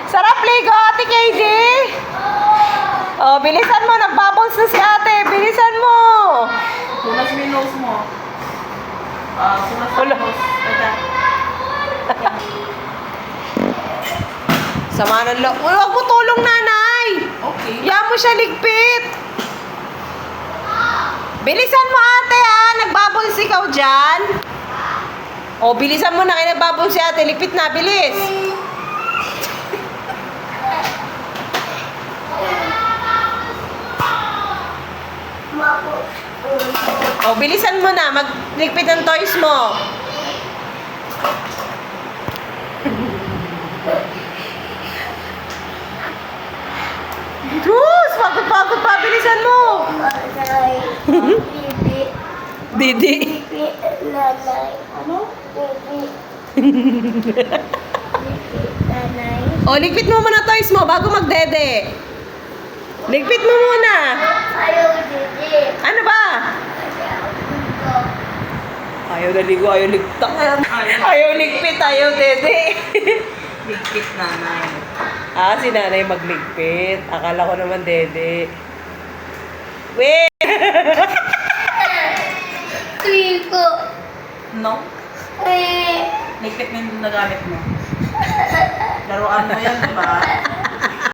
Sarap ligo, Ate KJ. Oh, bilisan mo. Nagbubbles na si ate. Bilisan mo. Punas mo yung nose mo. Punas mo yung nose. Ito. Sama ng loob. Uy, huwag mo tulong, nanay. Okay. Yan mo siya ligpit. Bilisan mo, ate, ha. Nagbubbles ikaw dyan. Oh, bilisan mo na. Kaya nagbubbles si ate. Ligpit na, bilis. Oh, bilisan mo na. Magligpit ng toys mo. Diyos! Pagod pa. Bilisan mo. Didi. Ano? Oh, ligpit mo muna toys mo bago magdede. Ligpit mo muna. Ano ba? Ayaw naligo, ayaw ligtak. Ayaw ligpit, ayaw dede. Ligpit nanay. Ah, si nanay magligpit. Akala ko naman dede. Wait! No? Ligpit mo yung nagamit mo. Laruan mo yan, di ba?